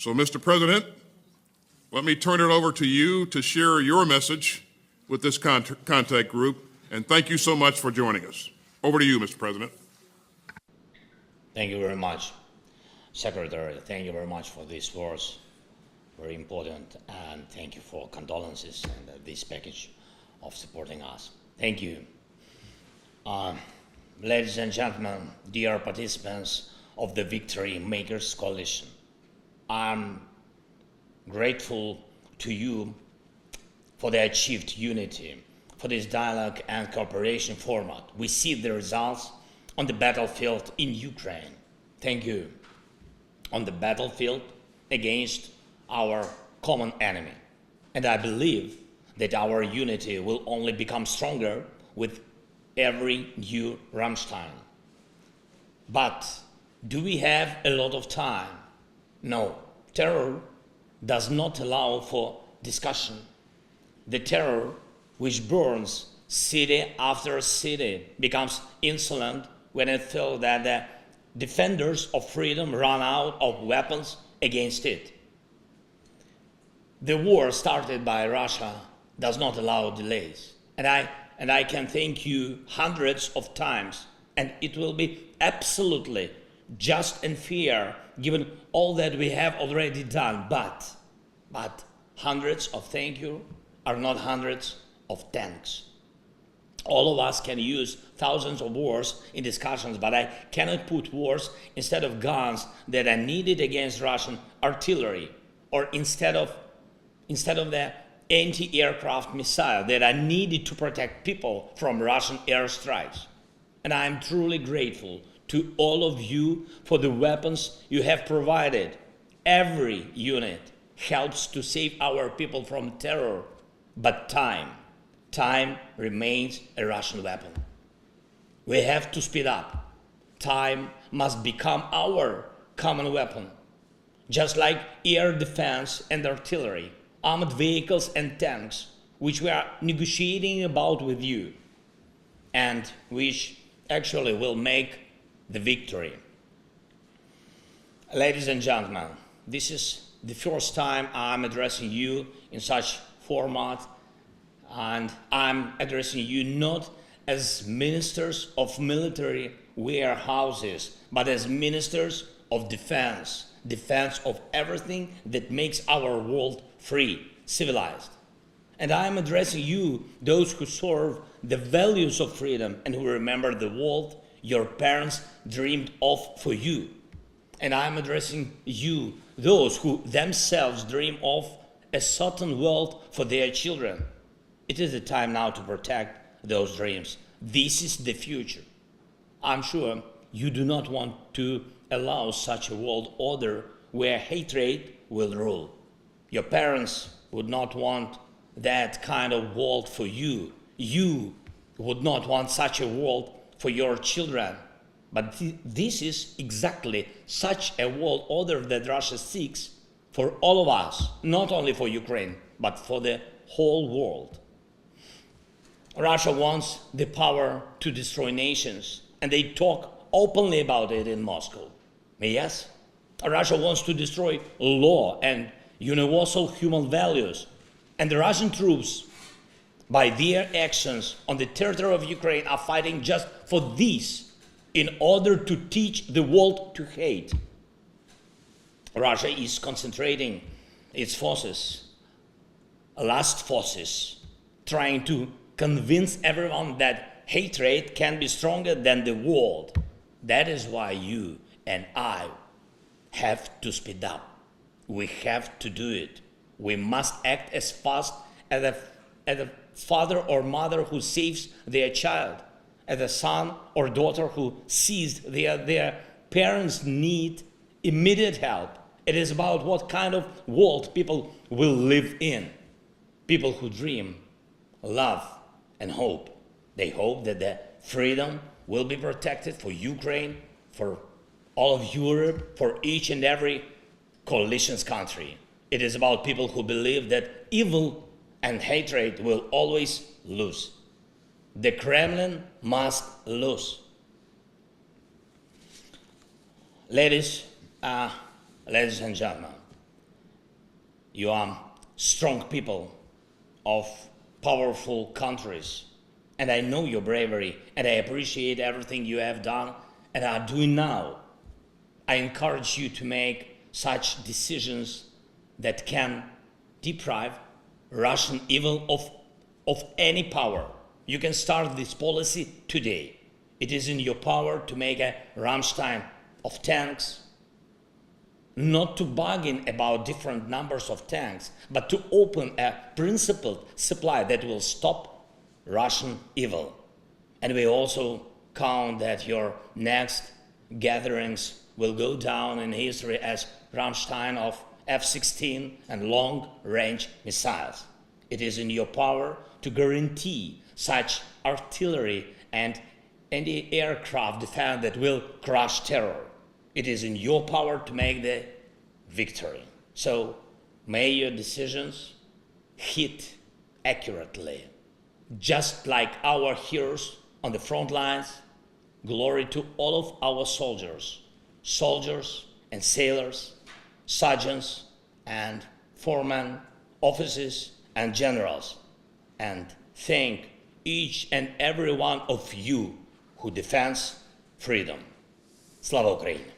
So, Mr. President, let me turn it over to you to share your message with this contact group, and thank you so much for joining us. Over to you, Mr. President. Thank you very much, Secretary. Thank you very much for these words. Very important, and thank you for condolences and this package of supporting us. Thank you. Ladies and gentlemen, dear participants of the Victory Makers Coalition, I'm grateful to you for the achieved unity, for this dialogue and cooperation format. We see the results on the battlefield in Ukraine. Thank you. On the battlefield against our common enemy. And I believe that our unity will only become stronger with every new Рамштайн. But do we have a lot of time? No. Terror does not allow for discussion. The terror which burns city after city becomes insolent when it feels that the defenders of freedom run out of weapons against it. The war started by Russia does not allow delays. And I can thank you hundreds of times, and it will be absolutely just and fair given all that we have already done. But hundreds of thank you are not hundreds of thanks. All of us can use thousands of words in discussions, but I cannot put words instead of guns that are needed against Russian artillery, or instead of the anti-aircraft missile that are needed to protect people from Russian airstrikes. And I am truly grateful to all of you for the weapons you have provided. Every unit helps to save our people from terror, but time remains a Russian weapon. We have to speed up. Time must become our common weapon. Just like air defense and artillery, armored vehicles and tanks, which we are negotiating about with you, and which actually will make the victory. Ladies and gentlemen, this is the first time I'm addressing you in such format, and I'm addressing you not as ministers of military warehouses, but as ministers of defense of everything that makes our world free, civilized. And I'm addressing you, those who serve the values of freedom and who remember the world your parents dreamed of for you. And I'm addressing you, those who themselves dream of a certain world for their children. It is the time now to protect those dreams. This is the future. I'm sure you do not want to allow such a world order where hatred will rule. Your parents would not want that kind of world for you. You would not want such a world for your children. But this is exactly such a world order that Russia seeks for all of us, not only for Ukraine, but for the whole world. Russia wants the power to destroy nations, and they talk openly about it in Moscow. Yes, Russia wants to destroy law and universal human values, and the Russian troops, by their actions on the territory of Ukraine, are fighting just for this, in order to teach the world to hate. Russia is concentrating its forces, last forces, trying to convince everyone that hatred can be stronger than the world. That is why you and I have to speed up. We have to do it. We must act as fast as a father or mother who saves their child, as a son or daughter who sees their parents need immediate help. It is about what kind of world people will live in. People who dream, love, and hope. They hope that the freedom will be protected for Ukraine, for all of Europe, for each and every coalition's country. It is about people who believe that evil and hatred will always lose. The Kremlin must lose. Ladies and gentlemen, You are strong people of powerful countries. And I know your bravery, and I appreciate everything you have done and are doing now. I encourage you to make such decisions that can deprive Russian evil of any power. You can start this policy today. It is in your power to make a Ramштайн of tanks, not to bargain about different numbers of tanks, but to open a principled supply that will stop Russian evil. And we also count that your next gatherings will go down in history as Рамштайн of F-16 and long-range missiles. It is in your power to guarantee such artillery and anti-aircraft defense that will crush terror. It is in your power to make the victory. So may your decisions hit accurately. Just like our heroes on the front lines, glory to all of our soldiers and sailors, sergeants and foremen, officers and generals, and thank each and every one of you who defends freedom. Слава Україні!